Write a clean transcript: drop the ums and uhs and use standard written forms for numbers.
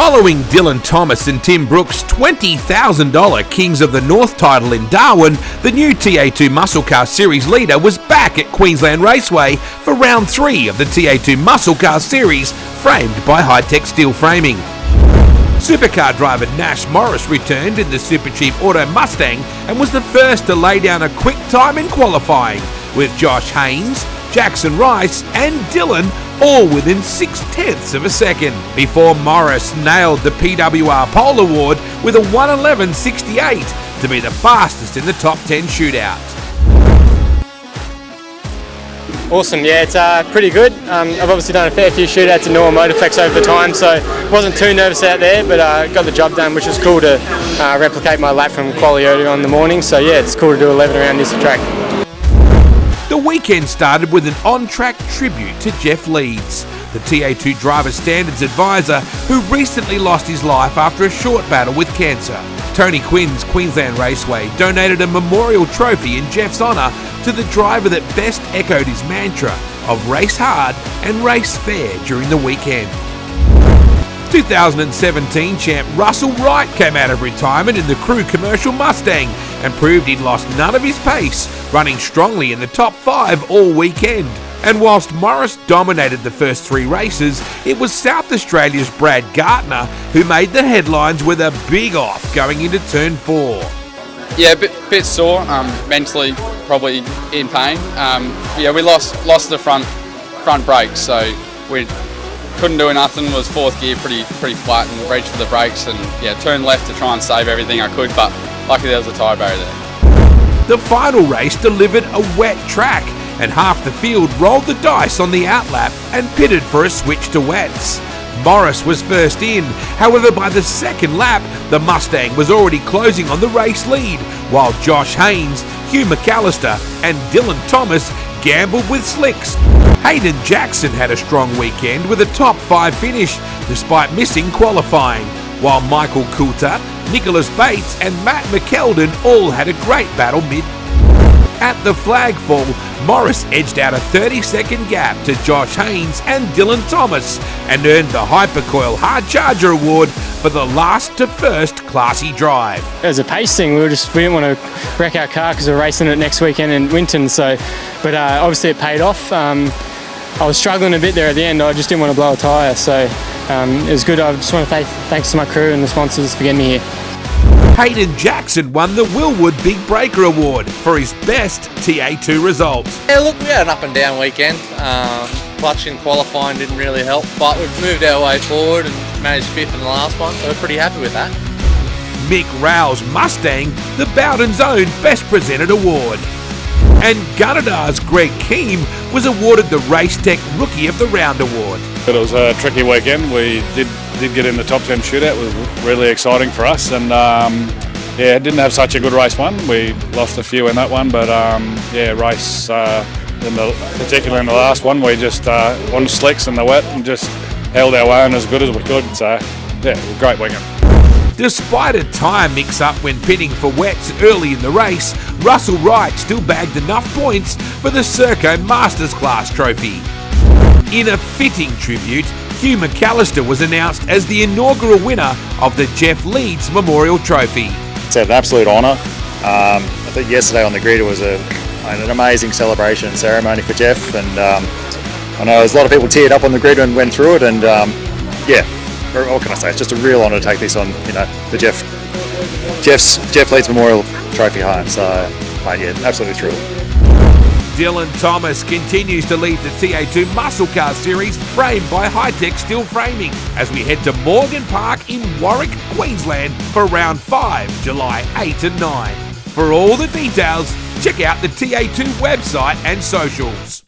Following Dylan Thomas and Tim Brooks' $20,000 Kings of the North title in Darwin, the new TA2 Muscle Car Series leader was back at Queensland Raceway for round 3 of the TA2 Muscle Car Series, framed by Hytek steel framing. Supercar driver Nash Morris returned in the Super Cheap Auto Mustang and was the first to lay down a quick time in qualifying, with Josh Haynes, Jackson Rice and Dylan all within 0.6 of a second, before Morris nailed the PWR Pole Award with a 1:11.68 to be the fastest in the top 10 shootout. Awesome, yeah, it's pretty good. I've obviously done a fair few shootouts in normal Motorflex over the time, so wasn't too nervous out there, but got the job done, which was cool to replicate my lap from quali earlier on in the morning. So yeah, it's cool to do 11 around this track. The weekend started with an on-track tribute to Jeff Leeds, the TA2 Driver Standards advisor who recently lost his life after a short battle with cancer. Tony Quinn's Queensland Raceway donated a memorial trophy in Jeff's honour to the driver that best echoed his mantra of race hard and race fair during the weekend. 2017 champ Russell Wright came out of retirement in the Crew Commercial Mustang and proved he'd lost none of his pace, running strongly in the top 5 all weekend. And whilst Morris dominated the first 3 races, it was South Australia's Brad Gartner who made the headlines with a big off going into turn 4. Yeah, a bit sore, mentally probably in pain. Yeah, we lost the front brakes, so we couldn't do nothing. Was 4th gear pretty flat and reached for the brakes and yeah, turned left to try and save everything I could, but luckily there was a tyre barrier there. The final race delivered a wet track and half the field rolled the dice on the outlap and pitted for a switch to wets. Morris was first in, however by the second lap the Mustang was already closing on the race lead, while Josh Haynes, Hugh McAllister and Dylan Thomas gambled with slicks. Hayden Jackson had a strong weekend with a top 5 finish despite missing qualifying, while Michael Coulter, Nicholas Bates and Matt McKeldin all had a great battle mid. At the flag fall, Morris edged out a 30-second gap to Josh Haynes and Dylan Thomas and earned the Hypercoil Hard Charger Award for the last to first classy drive. It was a pace thing. We didn't want to wreck our car because we're racing it next weekend in Winton. But obviously it paid off. I was struggling a bit there at the end. I just didn't want to blow a tyre, so it was good. I just want to say thanks to my crew and the sponsors for getting me here. Hayden Jackson won the Willwood Big Breaker Award for his best TA2 results. Yeah, look, we had an up and down weekend. Clutch in qualifying didn't really help, but we've moved our way forward and managed 5th in the last one, so we're pretty happy with that. Mick Rao's Mustang, the Bowden's own Best Presented Award. And Gunnedar's Greg Keem was awarded the Racetech Rookie of the Round Award. It was a tricky weekend. We did get in the top 10 shootout. It was really exciting for us, and yeah, didn't have such a good race one. We lost a few in that one, but yeah, race particularly in the last one, we just won slicks in the wet and just held our own as good as we could. So yeah, it was a great weekend. Despite a tyre mix-up when pitting for wets early in the race, Russell Wright still bagged enough points for the Serco Masters Class trophy. In a fitting tribute, Hugh McAllister was announced as the inaugural winner of the Jeff Leeds Memorial Trophy. It's an absolute honour. I think yesterday on the grid it was an amazing celebration and ceremony for Jeff, and I know there's a lot of people teared up on the grid and went through it, and yeah, what can I say? It's just a real honour to take this on, the Jeff Leeds Memorial Trophy home. So, mate, yeah, absolutely thrilled. Dylan Thomas continues to lead the TA2 Muscle Car Series, framed by Hytek steel framing, as we head to Morgan Park in Warwick, Queensland for round 5, July 8 and 9. For all the details, check out the TA2 website and socials.